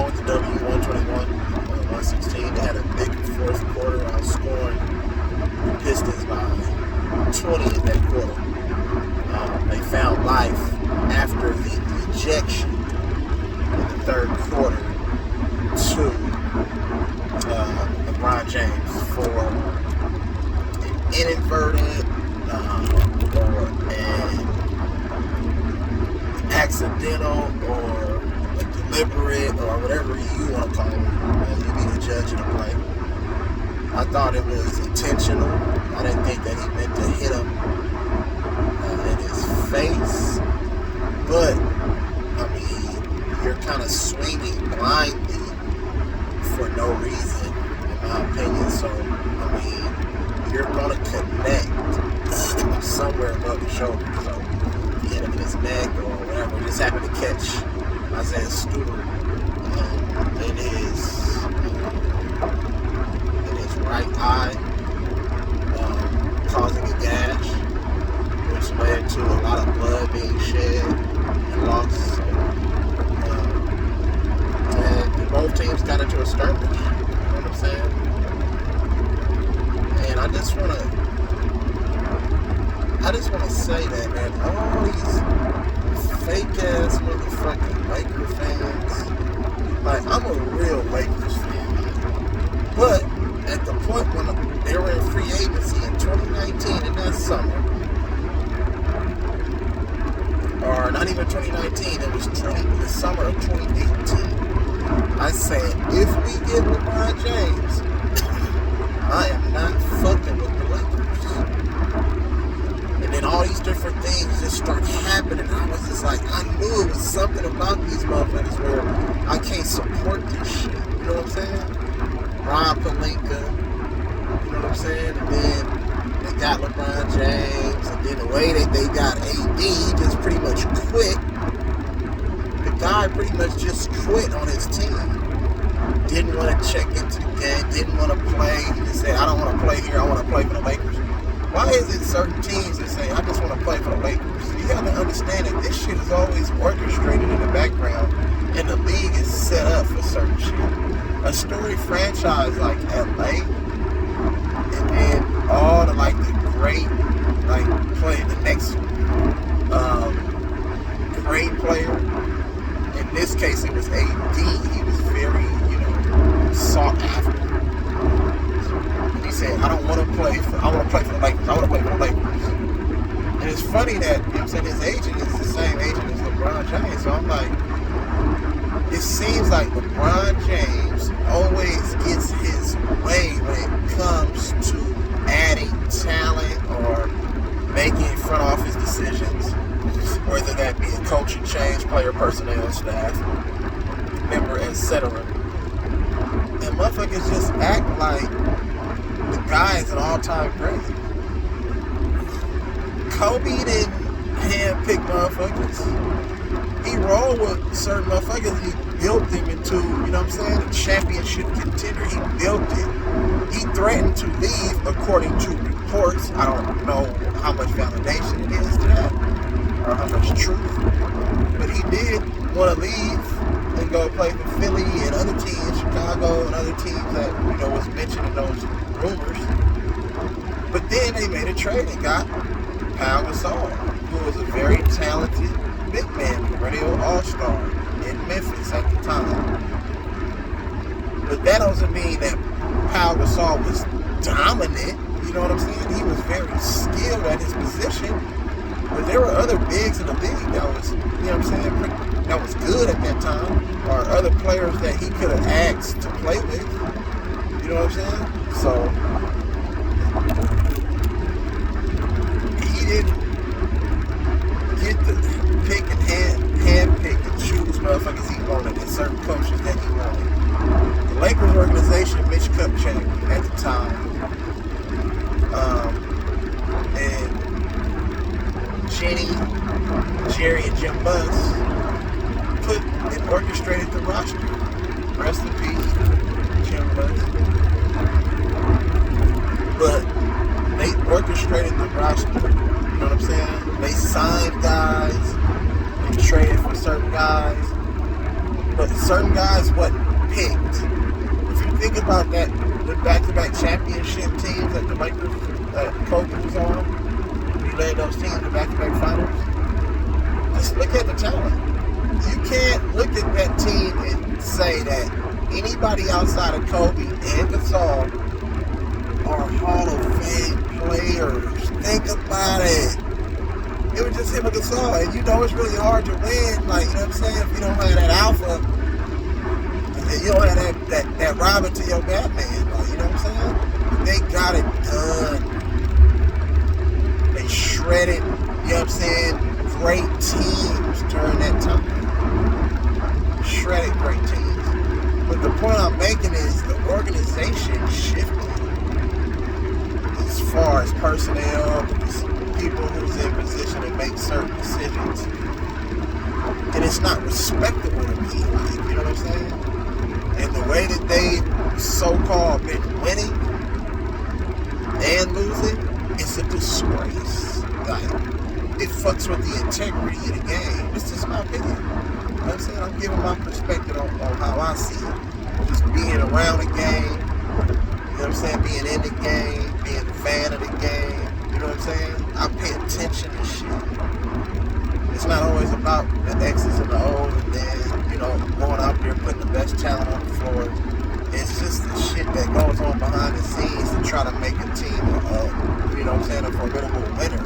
on with the W, 121-116. They had a big fourth quarter, outscoring the Pistons by 20 in that quarter. They found life after the ejection in the third quarter to LeBron James for an inadvertent or an accidental or a deliberate or whatever you want to call it. You be the judge of the play. I thought it was intentional. I didn't think that he meant to hit him in his face. But, I mean, you're kind of swinging blindly for no reason, in my opinion. So, I mean, you're going to connect somewhere above the shoulder. So, he hit him in his neck or whatever. He just happened to catch Isaiah Stewart in his right eye, causing a gash, which led to a lot of blood being shed and lost. And both teams got into a skirmish. You know what I'm saying? And I just want to say that, man, all these fake ass motherfucking Lakers fans, like, I'm a real Lakers fan, but at the point when they were in free agency in 2019 in that summer, or not even 2019, it was the summer of 2018, I said, if we get LeBron James, I am not fucking with the Lakers. And then all these different things just start happening. I was just like, I knew it was something about these motherfuckers where I can't support this shit. You know what I'm saying? Rob Pelinka, you know what I'm saying? And then they got LeBron James, and then the way that they got AD, he just pretty much quit. The guy pretty much just quit on his team. Didn't want to check into the game, didn't want to play. He just said, I don't want to play here, I want to play for the Lakers. Why is it certain teams that say, I just want to play for the Lakers? You got to understand that this shit is always orchestrated in the background, and the league is set up for certain shit. A storied franchise like LA, and then all the like the great the next great player. In this case, it was AD. He was very, sought after. And he said, I want to play for the Lakers. I want to play for the Lakers. And it's funny that, his agent is the same agent as LeBron James. So I'm like, it seems like LeBron James always gets his way when it comes to adding talent or making front office decisions, whether that be a coaching change, player personnel, staff, member, etc. And motherfuckers just act like the guy is an all-time great. Kobe didn't handpick motherfuckers. He rolled with certain motherfuckers. He built them into, a championship contender. He built it. He threatened to leave, according to reports. I don't know how much validation it is to that, or how much truth. But he did want to leave and go play for Philly and other teams, Chicago and other teams that, was mentioned in those rumors. But then they made a trade and got Pau Gasol, who was a very talented big man, perennial all-star in Memphis at the time. But that doesn't mean that Pau Gasol was dominant. You know what I'm saying? He was very skilled at his position. But there were other bigs in the league that was, that was good at that time. Or other players that he could have asked to play with. You know what I'm saying? So, he didn't get the pick and hand pick and choose motherfuckers he wanted and certain coaches that he wanted. The Lakers organization, Mitch Kupchak at the time, and Jerry and Jim Buss put and orchestrated the roster. Rest in peace, Jim Buss. But they orchestrated the roster. You know what I'm saying? They signed guys, they traded for certain guys, but certain guys wasn't picked. If you think about that, the back-to-back championship teams that the Lakers, that Kobe was on, he led those teams to back-to-back finals. Just look at the talent. You can't look at that team and say that anybody outside of Kobe and Gasol are Hall of Fame players. Think about it. It was just him and Gasol, and you know it's really hard to win. Like, you know what I'm saying? If you don't have that alpha, and you don't have that Robin to your Batman, like, you know what I'm saying? They got it done. They shredded, you know what I'm saying, great teams during that time. Shredded great teams. But the point I'm making is the organization shifted as far as personnel, people who's in position to make certain decisions. And it's not respectable to me, like, you know what I'm saying? And the way that they so-called been winning and losing, it's a disgrace. Like, it fucks with the integrity of the game. It's just my opinion. You know what I'm saying? I'm giving my perspective on how I see it. Just being around the game, you know what I'm saying? Being in the game, being a fan of the game, you know what I'm saying? I pay attention to shit. It's not always about the X's and the O's and then, you know, going out there putting the best talent on the floor. It's just the shit that goes on behind the scenes to try to make a team, you know what I'm saying, a formidable winner.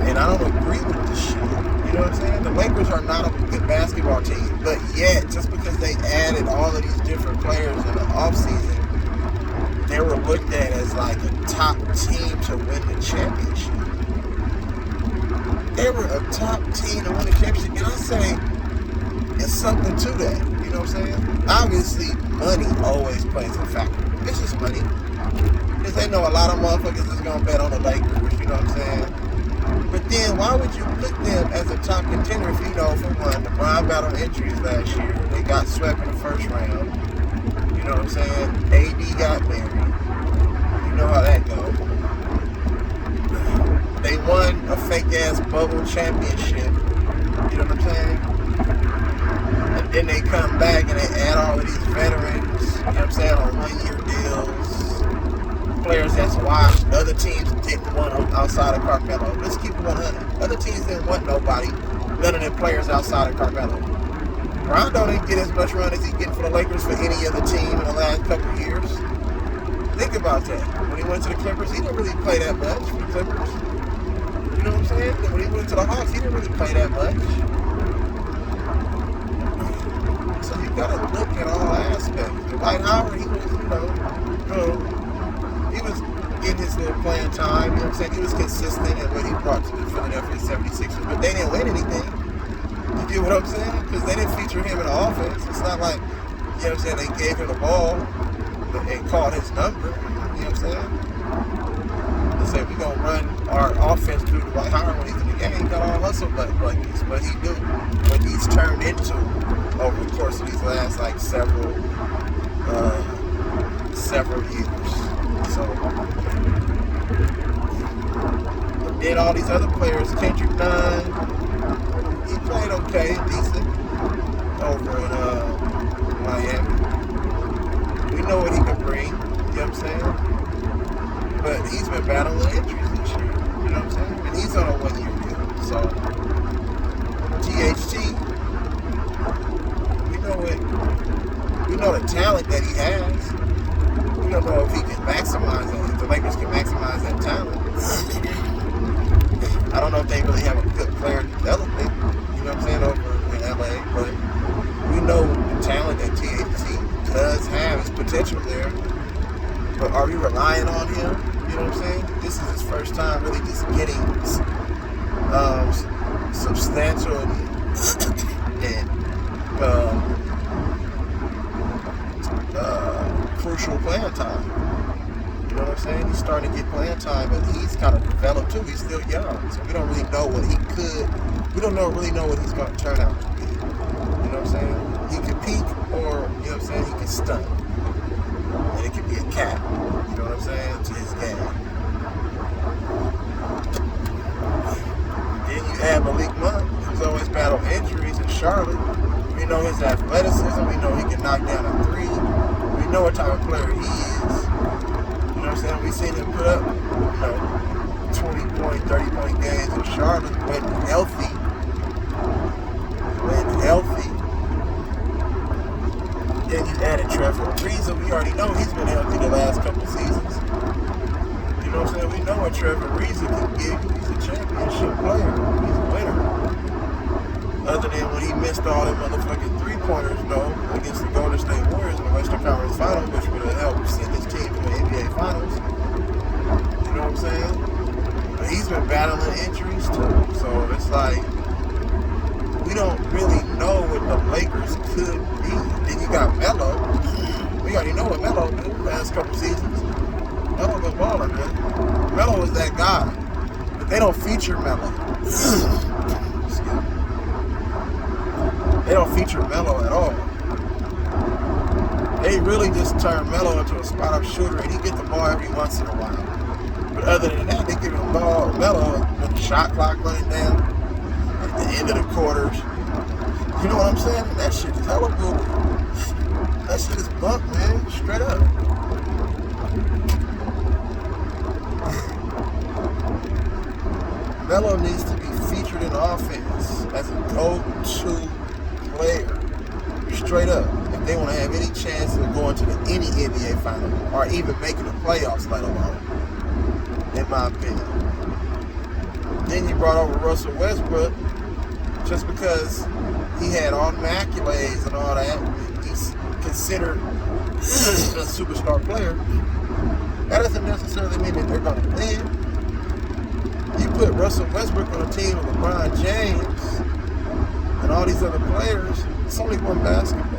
And I don't agree with this shit. You know what I'm saying? The Lakers are not a good basketball team. But yet, just because they added all of these different players in the offseason, they were looked at as like a top team to win the championship. They were a top team to win the championship. And I say, it's something to that. You know what I'm saying? Obviously, money always plays a factor. It's just money. Because they know a lot of motherfuckers is going to bet on the Lakers. You know what I'm saying? But then, why would you put them as a top contender if you know, for one, LeBron battled injuries last year. They got swept in the first round. You know what I'm saying? AD got married. You know how that goes. They won a fake-ass bubble championship. You know what I'm saying? And then they come back and they add all of these veterans, you know what I'm saying, on one-year deals. Players that's washed. Other teams didn't want them outside of Carmelo. Let's keep it 100. Other teams didn't want nobody. None of them players outside of Carmelo. Rondo didn't get as much run as he get for the Lakers for any other team in the last couple of years. Think about that. When he went to the Clippers, he didn't really play that much for the Clippers. You know what I'm saying? And when he went to the Hawks, he didn't really play that much. So you gotta look at all aspects. Dwight Howard, he was, he was getting his little playing time. You know what I'm saying? He was consistent in what he brought to the Philadelphia 76ers, but they didn't win anything. You get what I'm saying? Because they didn't feature him in the offense. It's not like, you know what I'm saying, they gave him the ball and called his number. You know what I'm saying? They said, we're going to run our offense through Dwight Howard when he's in the game. He got all hustle buttons, but he do. What he's turned into over the course of these last, like, several years. So, but then all these other players, Kendrick Nunn, he played okay, decent, over in Miami. We know what he can bring, you know what I'm saying? But he's been battling injuries this year, you know what I'm saying? And he's on a one-year deal. So, THT, we know the talent that he has. We don't know if he can maximize it, if the Lakers can maximize that talent. I don't know if they really have a good player development, you know what I'm saying, over in LA, but we know the talent that THT does have, his potential there. But are we relying on him? You know what I'm saying? This is his first time really just getting substantial and crucial playing time. You know what I'm saying? He's starting to get playing time, but he's kind of developed too. He's still young, so we don't really know what he could. We don't really know what he's going to turn out to be. You know what I'm saying? He can peak, or you know what I'm saying, he can stunt, and it can be a cap. You know what I'm saying? To his game. Then you add Malik Monk, who's always battled injuries in Charlotte. We know his lock down a three. We know what type of player he is. You know what I'm saying? We seen him put up, 20-point, 30-point games in Charlotte when healthy. Then you added Trevor Ariza. We already know he's been healthy the last couple seasons. You know what I'm saying? We know what Trevor Ariza can give you. He's a championship player. He's a winner. Other than when he missed all them motherfucking three-pointers, though, against the Golden State Warriors in the Western Conference Finals, which would have helped send his team to the NBA Finals. You know what I'm saying? But he's been battling injuries, too. So it's like, we don't really know what the Lakers could be. Then you got Melo. We already know what Melo did the last couple seasons. Melo was balling, man. Melo was that guy. But they don't feature Melo. They don't feature Melo at all. They really just turn Melo into a spot-up shooter, and he gets the ball every once in a while. But other than that, they give him the ball Melo with the shot clock running down at the end of the quarters. You know what I'm saying? That shit is hella good. That shit is bunk, man. Straight up. Melo needs to be featured in offense as a go-to player. Straight up. If they want to have any chance of going to any NBA final or even making the playoffs, let alone. In my opinion. Then you brought over Russell Westbrook just because he had all the accolades and all that. He's considered a superstar player. That doesn't necessarily mean that they're going to win. You put Russell Westbrook on a team with LeBron James and all these other players, it's only one basketball.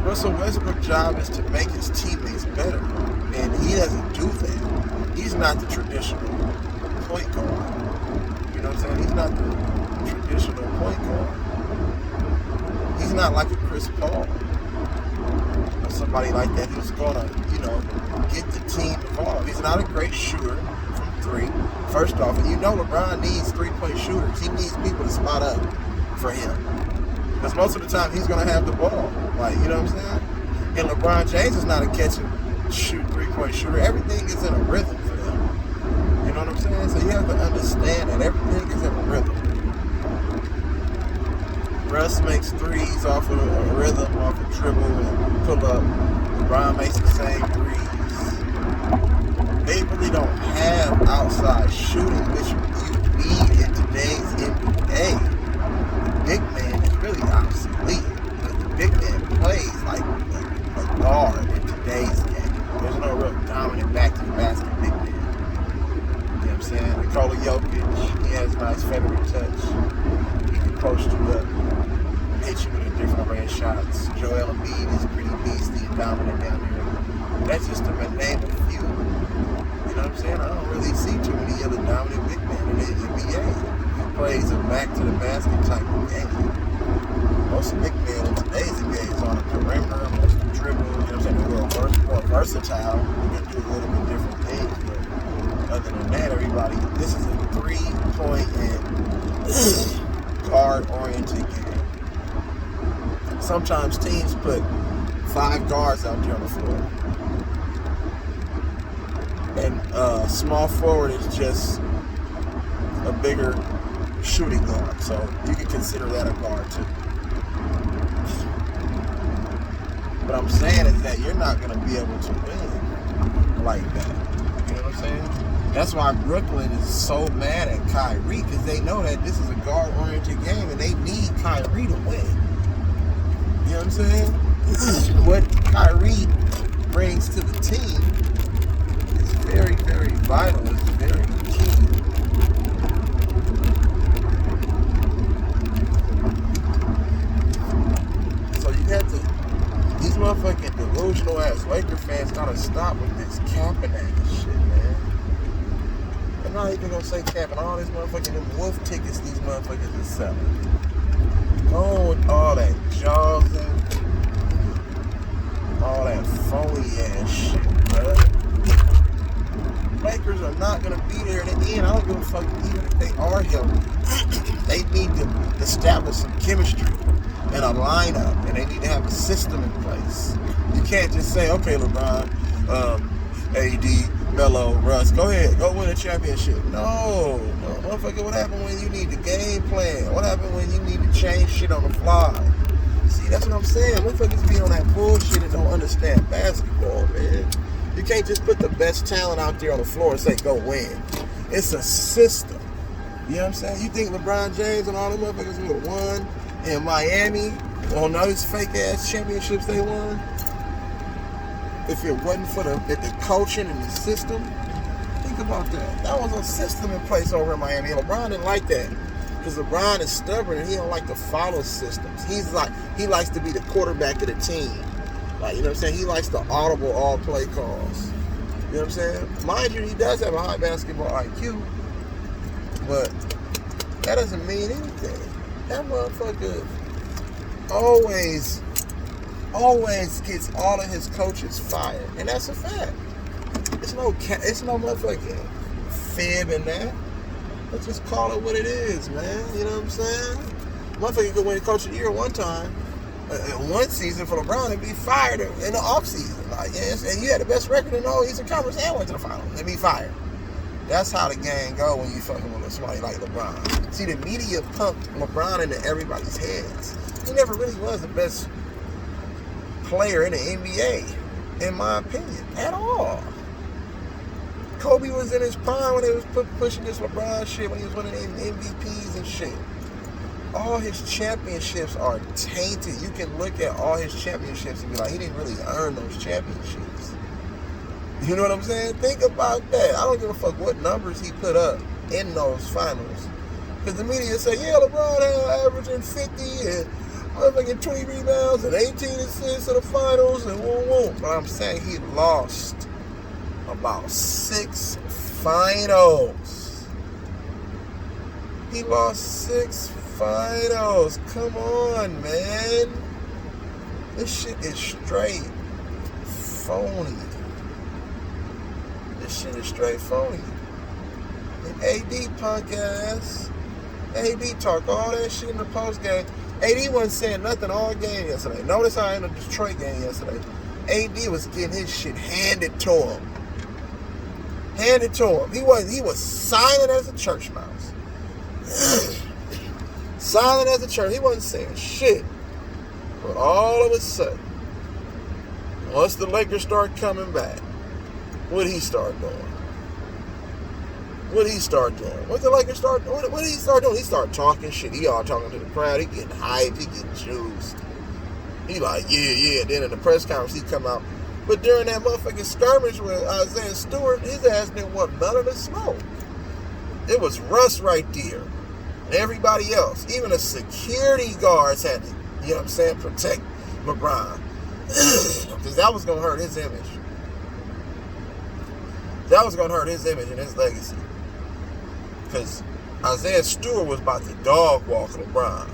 Russell Westbrook's job is to make his teammates better, and he doesn't do that. He's not the traditional point guard. You know what I'm saying? He's not the traditional point guard. He's not like a Chris Paul or somebody like that who's gonna, get the team involved. He's not a great shooter from three. First off, and LeBron needs three-point shooters. He needs people to spot up for him. Because most of the time he's gonna have the ball. Like, you know what I'm saying? And LeBron James is not a catch and shoot three-point shooter. Everything is in a rhythm for them. You know what I'm saying? So you have to understand that everything is in a rhythm. Russ makes threes off of a rhythm, off a dribble and pull up. LeBron makes the same threes. They really don't have outside shooting, which you need in today's NBA. The big man is really obsolete. But the big man plays like a guard in today's game. There's no real dominant back-to-the-basket big man. You know what I'm saying? Nikola Jokic, he has nice feathery touch. He can post you up, hit you with a different array of shots. Joel Embiid is pretty beastly and dominant down here. That's just to name a few. You know what I'm saying? I don't really see too many other dominant big men in the NBA. He plays a back-to-the-basket type of game. Most big men in today's NBA is on the perimeter, most of the dribble, you know what I'm saying? They're a little more versatile. You can do a little bit different things, but other than that, everybody, this is a three-point and guard-oriented game. Sometimes teams put 5 guards out there on the floor. And small forward is just a bigger shooting guard. So you can consider that a guard too. What I'm saying is that you're not going to be able to win like that. You know what I'm saying? That's why Brooklyn is so mad at Kyrie, because they know that this is a guard-oriented game and they need Kyrie to win. You know what I'm saying? What Kyrie brings to the team is very, very vital. It's very key. So you have to, these motherfucking delusional ass Laker fans gotta stop with this capping ass shit, man. I'm not even gonna say capping. All this motherfucking them wolf tickets these motherfuckers are selling. Going with all that jogging, all that phony ass shit, bro. Lakers are not gonna be there at the end. I don't give a fuck even if they are healthy. They need to establish some chemistry. and a lineup, and they need to have a system in place. You can't just say, okay, LeBron, AD, Melo, Russ, go ahead, go win a championship. No, motherfucker, what happened when you need the game plan? What happened when you need to change shit on the fly? See, that's what I'm saying. Motherfuckers be on that bullshit and don't understand basketball, man. You can't just put the best talent out there on the floor and say, go win. It's a system. You know what I'm saying? You think LeBron James and all the motherfuckers would have won in Miami on those fake-ass championships they won? If it wasn't for the coaching and the system? Think about that. That was a system in place over in Miami. LeBron didn't like that. Because LeBron is stubborn and he don't like to follow systems. He likes to be the quarterback of the team. Like, you know what I'm saying? He likes the audible all play calls. You know what I'm saying? Mind you, he does have a high basketball IQ, but that doesn't mean anything. That motherfucker always gets all of his coaches fired. And that's a fact. It's no motherfucking fib in that. Let's just call it what it is, man. You know what I'm saying? Motherfucker could win Coach of the Year one time, one season for LeBron, and be fired in the offseason. Like, yes, and you had the best record in the whole Eastern Conference and went to the finals and be fired. That's how the game go when you fucking with somebody like LeBron. See, the media pumped LeBron into everybody's heads. He never really was the best player in the NBA, in my opinion, at all. Kobe was in his prime when they was pushing this LeBron shit, when he was winning MVPs and shit. All his championships are tainted. You can look at all his championships and be like, he didn't really earn those championships. You know what I'm saying? Think about that. I don't give a fuck what numbers he put up in those finals. Because the media say, yeah, LeBron had averaging 50 and motherfucking 20 rebounds and 18 assists in the finals and woo. But I'm saying he lost about 6 finals. He lost 6 finals. Come on, man. This shit is straight phony. This shit is straight phony. And AD punk ass. AD talk all that shit in the post game. AD wasn't saying nothing all game yesterday. Notice how in the Detroit game yesterday, AD was getting his shit handed to him. Handed to him. He was silent as a church mouse. Silent as a church. He wasn't saying shit. But all of a sudden, once the Lakers start coming back, what did he start doing? What did he start doing? What did the Lakers start doing? What did he start doing? He started talking shit. He all talking to the crowd. He getting hyped. He getting juiced. He like, yeah. Then in the press conference, he come out. But during that motherfucking skirmish with Isaiah Stewart, his ass didn't want none of the smoke. It was Russ right there. And everybody else. Even the security guards had to, you know what I'm saying, protect LeBron. Because that was going to hurt his image. That was going to hurt his image and his legacy. Because Isaiah Stewart was about to dog walk LeBron.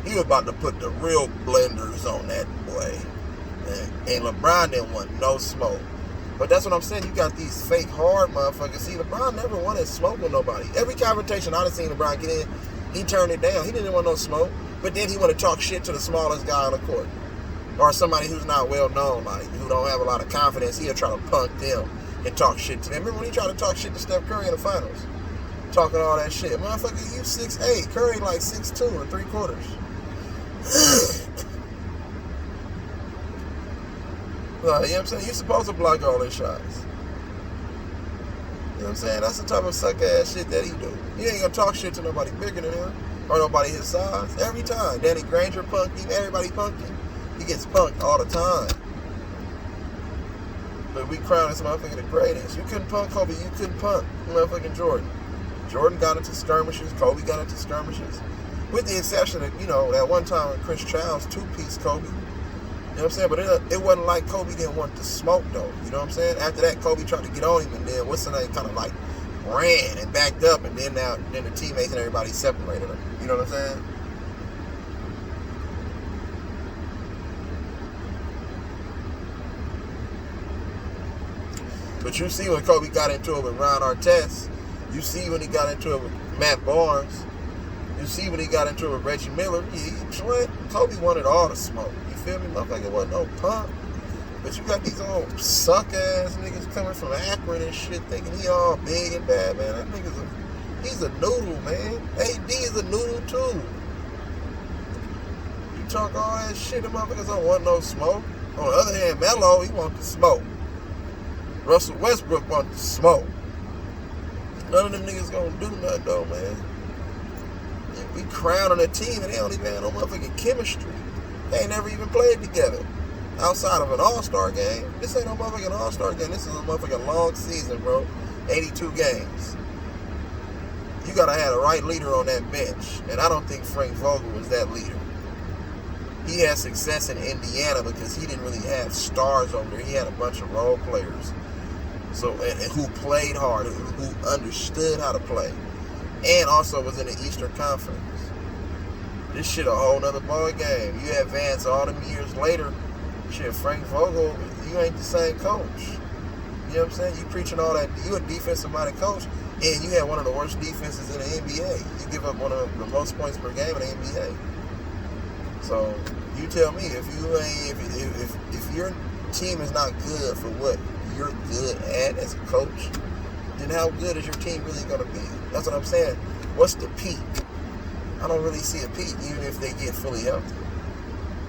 He was about to put the real blenders on that boy. And LeBron didn't want no smoke. But that's what I'm saying. You got these fake hard motherfuckers. See, LeBron never wanted smoke with nobody. Every confrontation I've seen LeBron get in, he turned it down. He didn't want no smoke. But then he want to talk shit to the smallest guy on the court. Or somebody who's not well known, like, who don't have a lot of confidence. He'll try to punk them and talk shit to them. Remember when he tried to talk shit to Steph Curry in the finals? Talking all that shit. Motherfucker, you 6'8". Curry like 6'2" or 3/4. You know what I'm saying? You're supposed to block all his shots. You know what I'm saying? That's the type of suck-ass shit that he do. He ain't gonna talk shit to nobody bigger than him or nobody his size. Every time. Danny Granger punked him. Everybody punked him. He gets punked all the time. But we crown this motherfucker the greatest. You couldn't punk Kobe. You couldn't punk motherfucking Jordan. Jordan got into skirmishes. Kobe got into skirmishes. With the exception of, you know, that one time when Chris Childs two-piece Kobe. You know what I'm saying? But it wasn't like Kobe didn't want to smoke, though. You know what I'm saying? After that, Kobe tried to get on him, and then what's the name kind of like ran and backed up, and then the teammates and everybody separated him. You know what I'm saying? But you see when Kobe got into it with Ron Artest. You see when he got into it with Matt Barnes. You see when he got into it with Reggie Miller, Kobe wanted all the smoke. You feel me? Motherfucker wasn't no punk. But you got these old suck-ass niggas coming from Akron and shit thinking he all big and bad, man. That nigga's he's a noodle, man. AD is a noodle, too. You talk all that shit, the motherfuckers don't want no smoke. On the other hand, Melo, he want the smoke. Russell Westbrook want the smoke. None of them niggas gonna do nothing, though, man. We crown on a team and they don't even have no motherfucking chemistry. They ain't never even played together. Outside of an all-star game. This ain't no motherfucking all-star game. This is a motherfucking long season, bro. 82 games. You gotta have the right leader on that bench. And I don't think Frank Vogel was that leader. He had success in Indiana because he didn't really have stars over there. He had a bunch of role players. So, and who played hard, who understood how to play. And also was in the Eastern Conference. This shit a whole nother ball game. You advance all them years later. Shit, Frank Vogel, you ain't the same coach. You know what I'm saying? You preaching all that. You a defensive-minded coach, and you had one of the worst defenses in the NBA. You give up one of the most points per game in the NBA. So you tell me if your team is not good for what you're good at as a coach, then how good is your team really gonna be? That's what I'm saying. What's the peak? I don't really see a peak, even if they get fully healthy.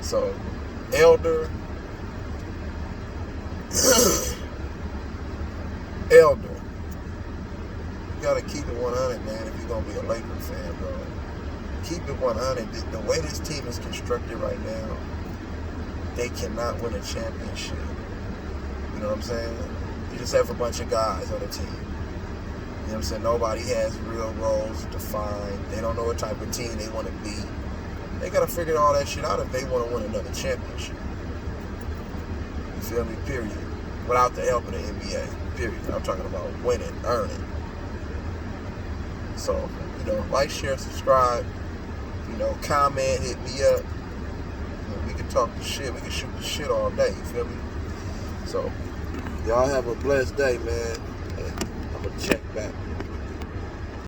So, Elder. You gotta keep it 100, man, if you're gonna be a Laker fan, bro. Keep it 100. The way this team is constructed right now, they cannot win a championship. You know what I'm saying? You just have a bunch of guys on the team. You know what I'm saying? Nobody has real roles defined. They don't know what type of team they want to be. They gotta figure all that shit out if they want to win another championship. You feel me? Period. Without the help of the NBA. Period. I'm talking about winning, earning. So, you know, like, share, subscribe. You know, comment, hit me up. You know, we can talk the shit. We can shoot the shit all day. You feel me? So, y'all have a blessed day, man. And I'm going to check back.